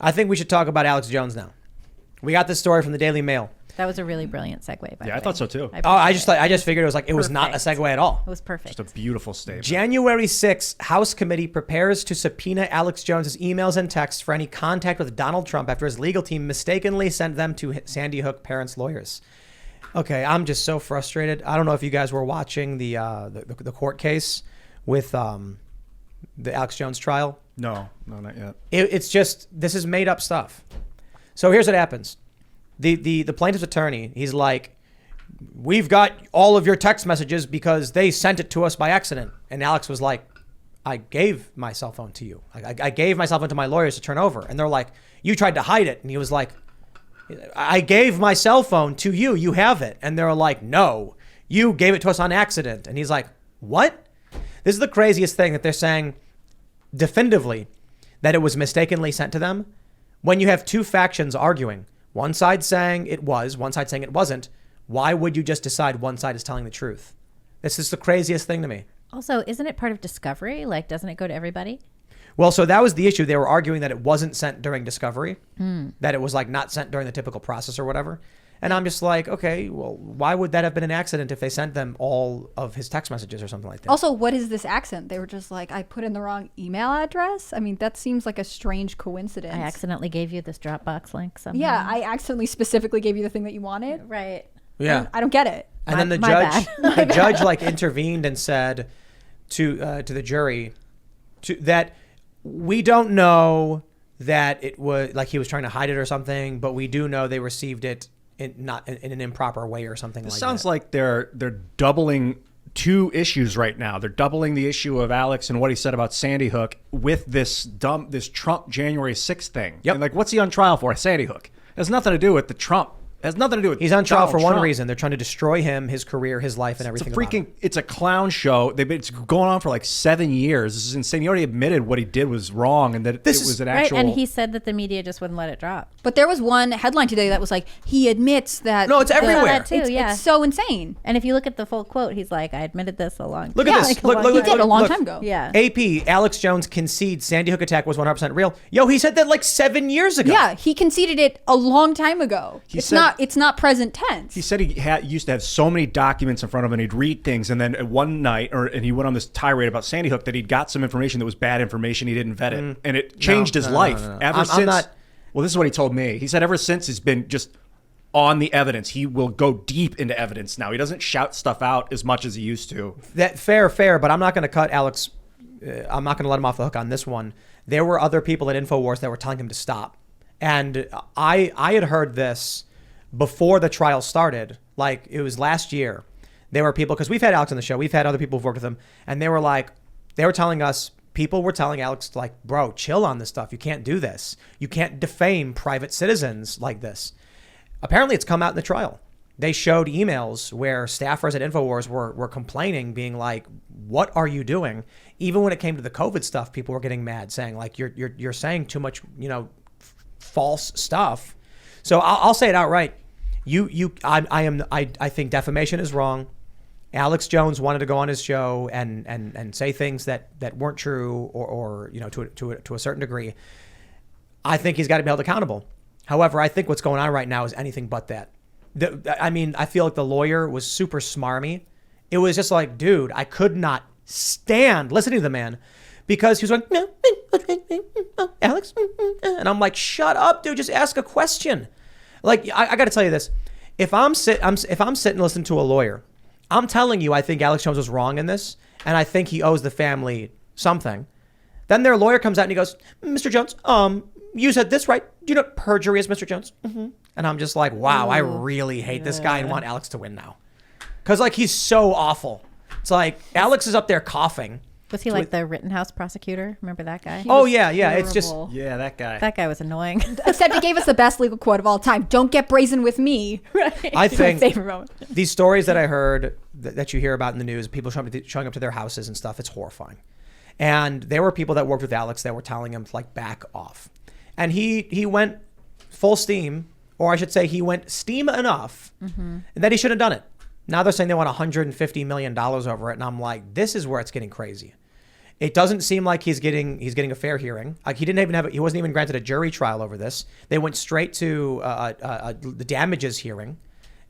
I think we should talk about Alex Jones now. We got this story from the Daily Mail. That was a really brilliant segue, by the way. I thought so too. I just figured it was not a segue at all. It was perfect. Just a beautiful statement. January 6th, House committee prepares to subpoena Alex Jones's emails and texts for any contact with Donald Trump after his legal team mistakenly sent them to Sandy Hook parents' lawyers. Okay, I'm just so frustrated. I don't know if you guys were watching the court case with the Alex Jones trial. No, not yet. It's just, this is made up stuff. So here's what happens. The plaintiff's attorney, he's like, we've got all of your text messages because they sent it to us by accident. And Alex was like, I gave my cell phone to you. I gave my cell phone to my lawyers to turn over. And they're like, you tried to hide it. And he was like, I gave my cell phone to you. You have it. And they're like, no, you gave it to us on accident. And he's like, what? This is the craziest thing, that they're saying definitively that it was mistakenly sent to them. When you have two factions arguing, one side saying it was, one side saying it wasn't, why would you just decide one side is telling the truth? This is the craziest thing to me. Also, isn't it part of discovery? Like, doesn't it go to everybody? Well, so that was the issue. They were arguing that it wasn't sent during discovery, that it was like not sent during the typical process or whatever. And I'm just like, okay, well, why would that have been an accident if they sent them all of his text messages or something like that? Also, what is this accident? They were just like, I put in the wrong email address. I mean, that seems like a strange coincidence. I accidentally gave you this Dropbox link somehow. Yeah, I accidentally specifically gave you the thing that you wanted. Right. Yeah. I don't get it. And then the judge like intervened and said to the jury that we don't know that it was like he was trying to hide it or something, but we do know they received it not in an improper way or something like that. It sounds like they're doubling two issues right now. They're doubling the issue of Alex and what he said about Sandy Hook with this Trump January 6th thing. Yep. And like, what's he on trial for? Sandy Hook. It has nothing to do with the Trump. It has nothing to do with He's on trial Donald for one Trump. reason. They're trying to destroy him, his career, his life, and everything. It's a clown show. It's going on for like 7 years. This is insane. He already admitted what he did was wrong and that it was an actual... Right, and he said that the media just wouldn't let it drop. But there was one headline today that was like, he admits that... No, it's everywhere. That too, It's so insane. And if you look at the full quote, he's like, I admitted this a long time Look at this. He did a long time ago. Yeah. AP, Alex Jones concedes Sandy Hook attack was 100% real. Yo, he said that like 7 years ago. Yeah, he conceded it a long time ago. It's not present tense. He said he used to have so many documents in front of him and he'd read things, and then one night, and he went on this tirade about Sandy Hook that he'd got some information that was bad information. He didn't vet it, and it changed his life. Ever since. Well, this is what he told me. He said ever since he's been just on the evidence. He will go deep into evidence now. He doesn't shout stuff out as much as he used to. That fair, but I'm not going to cut Alex. I'm not going to let him off the hook on this one. There were other people at Infowars that were telling him to stop, and I had heard this before the trial started. Like, it was last year. There were people, because we've had Alex on the show, we've had other people who've worked with him, and they were telling us, people were telling Alex, like, bro, chill on this stuff. You can't do this. You can't defame private citizens like this. Apparently it's come out in the trial. They showed emails where staffers at Infowars were complaining, being like, what are you doing? Even when it came to the COVID stuff, people were getting mad, saying like, you're saying too much, false stuff. So I'll say it outright. I think defamation is wrong. Alex Jones wanted to go on his show and say things that weren't true or to a certain degree. I think he's got to be held accountable. However, I think what's going on right now is anything but that. I feel like the lawyer was super smarmy. It was just like, dude, I could not stand listening to the man because he was like, Alex, and I'm like, shut up, dude, just ask a question. Like, I got to tell you this. If I'm sitting listening to a lawyer, I'm telling you, I think Alex Jones was wrong in this, and I think he owes the family something. Then their lawyer comes out and he goes, Mr. Jones, you said this, right? Do you know what perjury is, Mr. Jones? Mm-hmm. And I'm just like, wow, I really hate this guy and want Alex to win now. Because, like, he's so awful. It's like, Alex is up there coughing. Was he like the Rittenhouse prosecutor? Remember that guy? Yeah. It's just... Yeah, that guy. That guy was annoying. Except he gave us the best legal quote of all time. Don't get brazen with me. Right. I think favorite moment. These stories that I heard that you hear about in the news, people showing up to their houses and stuff, it's horrifying. And there were people that worked with Alex that were telling him to, like, back off. And he went full steam, or I should say he went steam enough that he shouldn't have done it. Now they're saying they want $150 million over it. And I'm like, this is where it's getting crazy. It doesn't seem like he's getting a fair hearing. Like he wasn't even granted a jury trial over this. They went straight to the damages hearing.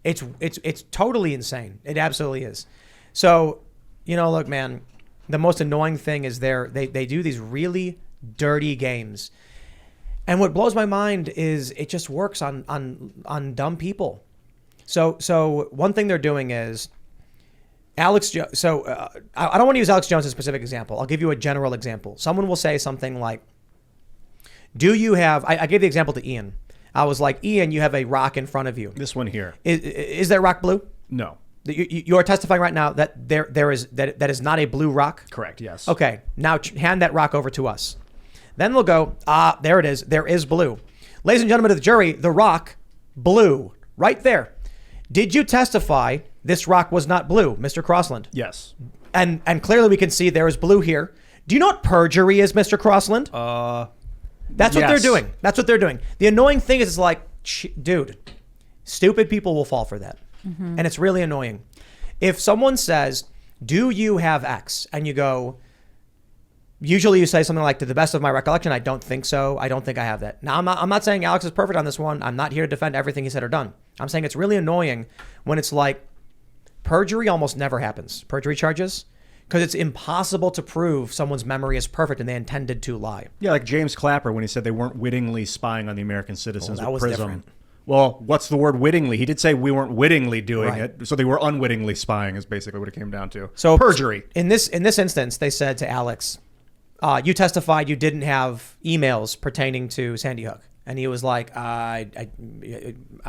It's totally insane. It absolutely is. So, look, man, the most annoying thing is they do these really dirty games. And what blows my mind is it just works on dumb people. So one thing they're doing is Alex Jones. So I don't want to use Alex Jones as a specific example. I'll give you a general example. Someone will say something like, do you have, I gave the example to Ian. I was like, Ian, you have a rock in front of you. This one here. Is that rock blue? No. You are testifying right now that there is not a blue rock? Correct, yes. Okay, now hand that rock over to us. Then we'll go, there it is. There is blue. Ladies and gentlemen of the jury, the rock, blue, right there. Did you testify this rock was not blue, Mr. Crossland? Yes. And clearly we can see there is blue here. Do you know what perjury is, Mr. Crossland? That's what they're doing. That's what they're doing. The annoying thing is, it's like, dude, stupid people will fall for that. Mm-hmm. And it's really annoying. If someone says, do you have X? And you go, usually you say something like, to the best of my recollection, I don't think so. I don't think I have that. Now, I'm not saying Alex is perfect on this one. I'm not here to defend everything he said or done. I'm saying it's really annoying when it's like, perjury almost never happens. Perjury charges. Because it's impossible to prove someone's memory is perfect and they intended to lie. Yeah, like James Clapper when he said they weren't wittingly spying on the American citizens that with was PRISM. different. Well, what's the word wittingly? He did say we weren't wittingly doing Right. it, so they were unwittingly spying is basically what it came down to. So perjury. In this instance, they said to Alex, you testified you didn't have emails pertaining to Sandy Hook. And he was like, I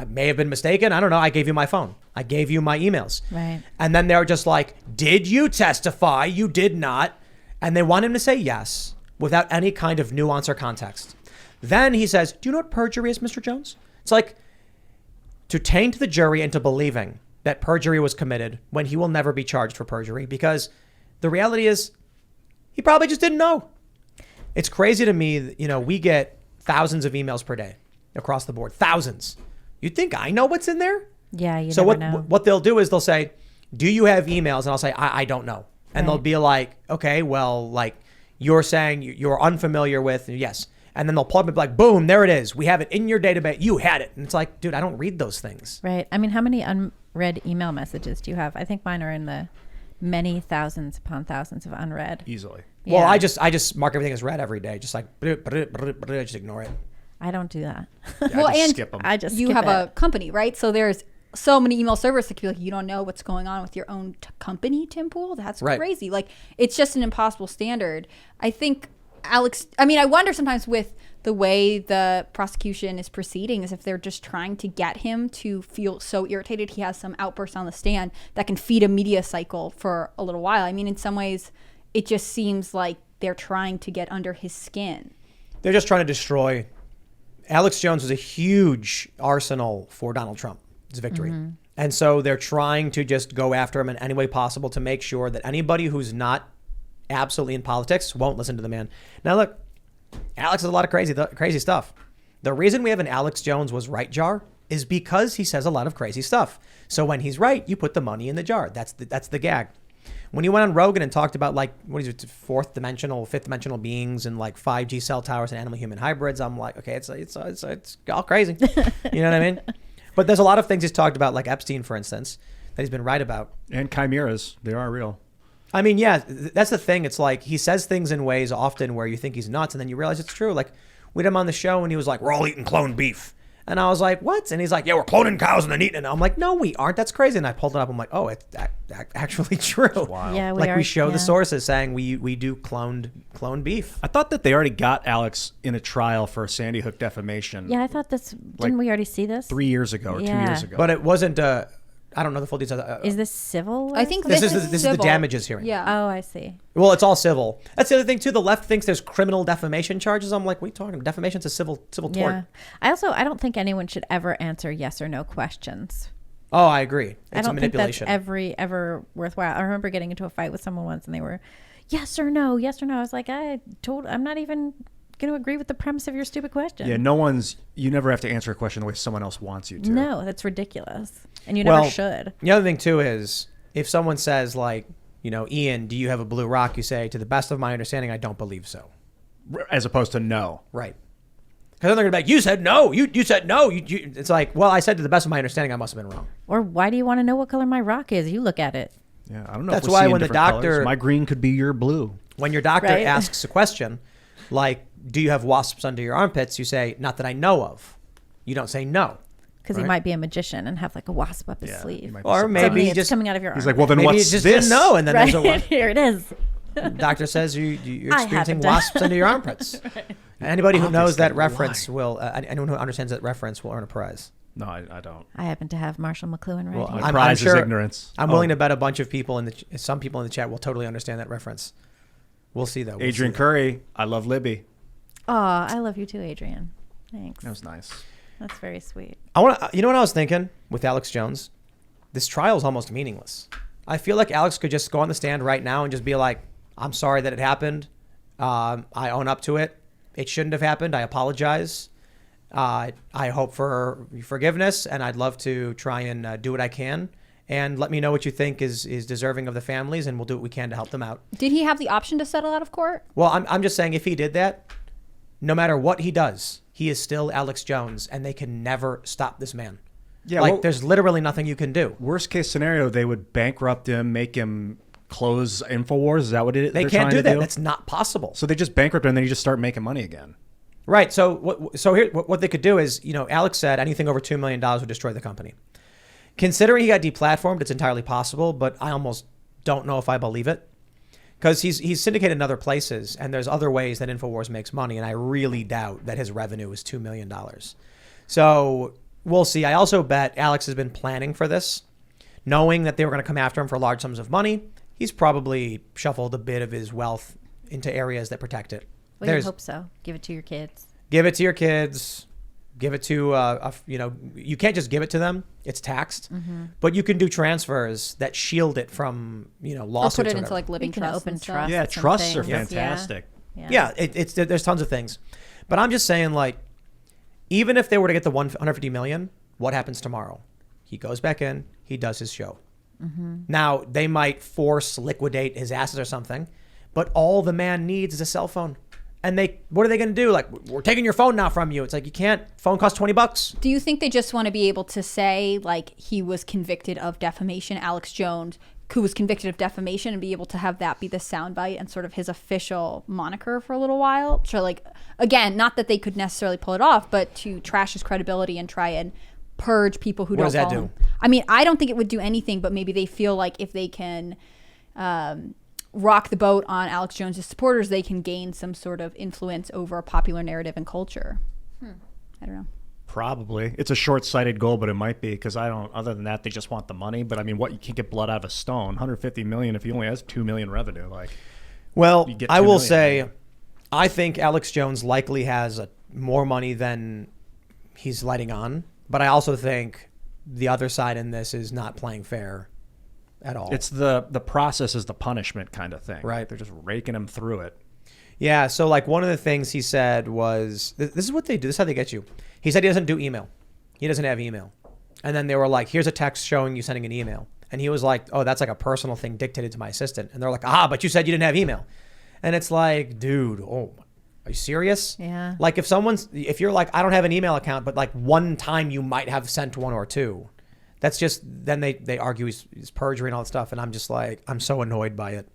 may have been mistaken. I don't know. I gave you my phone. I gave you my emails. Right. And then they were just like, did you testify? You did not. And they want him to say yes without any kind of nuance or context. Then he says, do you know what perjury is, Mr. Jones? It's like to taint the jury into believing that perjury was committed when he will never be charged for perjury, because the reality is he probably just didn't know. It's crazy to me that, we get thousands of emails per day across the board. Thousands. You'd think I know what's in there? Yeah, you so never know. what they'll do is they'll say, do you have emails? And I'll say, I don't know. And Right. they'll be like, okay, well, like you're saying you're unfamiliar with, yes. And then they'll plug it like, boom, there it is. We have it in your database. You had it. And it's like, dude, I don't read those things. Right. I mean, how many unread email messages do you have? I think mine are in the many thousands upon thousands of unread. Easily. Well, Yeah. I just mark everything as read every day. Just like, just ignore it. I don't do that. Yeah, Well, I just and skip them. I just you skip have it. a company, right? So there's so many email servers that could be like, you don't know what's going on with your own company, Tim Pool? That's Right. crazy. Like, it's just an impossible standard. I think I wonder sometimes with the way the prosecution is proceeding is if they're just trying to get him to feel so irritated he has some outburst on the stand that can feed a media cycle for a little while. I mean, in some ways, it just seems like they're trying to get under his skin. They're just trying to destroy. Alex Jones was a huge arsenal for Donald Trump's victory. Mm-hmm. And so they're trying to just go after him in any way possible to make sure that anybody who's not absolutely in politics won't listen to the man. Now, look, Alex has a lot of crazy stuff. The reason we have an Alex Jones was right jar is because he says a lot of crazy stuff. So when he's right, you put the money in the jar. That's the gag. When he went on Rogan and talked about like, what is it, fifth dimensional beings and like 5G cell towers and animal human hybrids, I'm like, okay, it's all crazy. You know what I mean? But there's a lot of things he's talked about, like Epstein, for instance, that he's been right about. And chimeras, they are real. I mean, yeah, that's the thing. It's like he says things in ways often where you think he's nuts and then you realize it's true. Like we had him on the show and he was like, we're all eating cloned beef. And I was like, what? And he's like, yeah, we're cloning cows and then eating it. And I'm like, no, we aren't. That's crazy. And I pulled it up. I'm like, oh, it's actually true. Wow. Yeah, we show the sources saying we do cloned beef. I thought that they already got Alex in a trial for Sandy Hook defamation. Yeah, I thought didn't we already see this? 3 years ago or 2 Yeah. years ago. But it wasn't, I don't know the full details. Is this civil? I think This is the civil. damages hearing. Yeah. Oh, I see. Well, it's all civil. That's the other thing too. The left thinks there's criminal defamation charges. I'm like, what are you talking about? Defamation's a civil tort. Yeah. I don't think anyone should ever answer yes or no questions. Oh, I agree. I It's a don't think that's manipulation. ever worthwhile. I remember getting into a fight with someone once and they were yes or no. I was like, I'm not even going to agree with the premise of your stupid question. Yeah, you never have to answer a question the way someone else wants you to. No, that's ridiculous. And you never should. The other thing too is if someone says like, Ian, do you have a blue rock? You say, to the best of my understanding, I don't believe so. As opposed to no. Right. Because then they're going to be like, you said no. You said no. It's like, well, I said to the best of my understanding, I must have been wrong. Or why do you want to know what color my rock is? You look at it. Yeah, I don't know. That's if we're why seeing when the different doctor... colors. My green could be your blue. When your doctor Right. asks a question, like, do you have wasps under your armpits? You say, not that I know of. You don't say no. Because he might be a magician and have like a wasp up his Yeah, sleeve. you might be Or surprised. maybe Suddenly he it's just... coming out of your He's arm. like, well, then Maybe what's he just this? didn't know, and then right. there's a wasp. Here it is. The doctor says you're I experiencing happen to- wasps under your armpits. Anybody who knows that Obviously, why? reference will... anyone who understands that reference will earn a prize. No, I don't. I happen to have Marshall McLuhan right Well, here. My prize is ignorance. I'm willing to bet a bunch of people some people in the chat will totally understand that reference. We'll see though. Adrian Curry, I love Libby. Oh, I love you too, Adrian. Thanks. That was nice. That's very sweet. I want to. You know what I was thinking with Alex Jones? This trial is almost meaningless. I feel like Alex could just go on the stand right now and just be like, "I'm sorry that it happened. I own up to it. It shouldn't have happened. I apologize. I hope for forgiveness, and I'd love to try and do what I can. And let me know what you think is deserving of the families, and we'll do what we can to help them out." Did he have the option to settle out of court? Well, I'm just saying, if he did that, no matter what he does, he is still Alex Jones, and they can never stop this man. Yeah, like well, there's literally nothing you can do. Worst case scenario, they would bankrupt him, make him close Infowars. Is that what it is? They can't do that. That's not possible. So they just bankrupt him, and then you just start making money again. Right. So what they could do is, Alex said anything over $2 million would destroy the company. Considering he got deplatformed, it's entirely possible, but I almost don't know if I believe it. Because he's syndicated in other places, and there's other ways that Infowars makes money, and I really doubt that his revenue is $2 million. So we'll see. I also bet Alex has been planning for this, knowing that they were going to come after him for large sums of money. He's probably shuffled a bit of his wealth into areas that protect it. Well, you hope so. Give it to your kids. Give it to your kids. Give it to, you can't just give it to them. It's taxed. Mm-hmm. But you can do transfers that shield it from, lawsuits. Or put it into like living You can trusts open and stuff. trusts. Yeah, Some trusts are things. fantastic. Yeah. There's tons of things. But I'm just saying, like, even if they were to get the $150 million, what happens tomorrow? He goes back in, he does his show. Mm-hmm. Now, they might force liquidate his assets or something, but all the man needs is a cell phone. And what are they going to do? Like, we're taking your phone now from you. It's like, you can't. Phone costs $20. Do you think they just want to be able to say, like, he was convicted of defamation, Alex Jones, who was convicted of defamation, and be able to have that be the soundbite and sort of his official moniker for a little while? So, like, again, not that they could necessarily pull it off, but to trash his credibility and try and purge people who What don't does that follow do? him. I mean, I don't think it would do anything, but maybe they feel like if they can rock the boat on Alex Jones' supporters, they can gain some sort of influence over popular narrative and culture. I don't know. Probably. It's a short-sighted goal, but it might be, because other than that, they just want the money. But I mean, you can't get blood out of a stone. $150 million if he only has $2 million revenue. Well, You get I $2 will million. say, I think Alex Jones likely has more money than he's letting on. But I also think the other side in this is not playing fair at all. It's the process is the punishment kind of thing. Right. They're just raking him through it. Yeah, so like one of the things he said was, this is what they do. This is how they get you. He said he doesn't do email. He doesn't have email. And then they were like, here's a text showing you sending an email. And he was like, oh, that's like a personal thing dictated to my assistant. And they're like, but you said you didn't have email. And it's like, dude, are you serious? Yeah. Like if you're like, I don't have an email account, but like one time you might have sent one or two. That's just, then they argue he's perjury and all that stuff. And I'm just like, I'm so annoyed by it.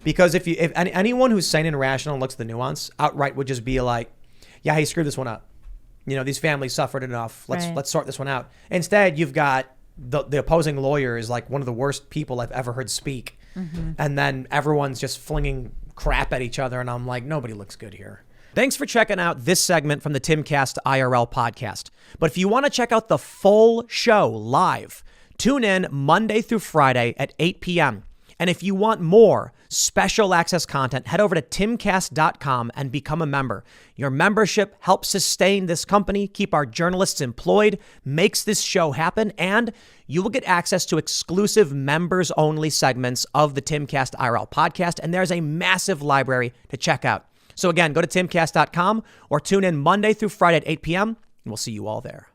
Because if anyone who's sane and rational and looks at the nuance, outright would just be like, yeah, he screwed this one up. These families suffered enough. Let's sort this one out. Instead, you've got the opposing lawyer is like one of the worst people I've ever heard speak. Mm-hmm. And then everyone's just flinging crap at each other. And I'm like, nobody looks good here. Thanks for checking out this segment from the Timcast IRL podcast. But if you want to check out the full show live, tune in Monday through Friday at 8 p.m. And if you want more special access content, head over to timcast.com and become a member. Your membership helps sustain this company, keep our journalists employed, makes this show happen, and you will get access to exclusive members-only segments of the Timcast IRL podcast, and there's a massive library to check out. So again, go to timcast.com or tune in Monday through Friday at 8 p.m., and we'll see you all there.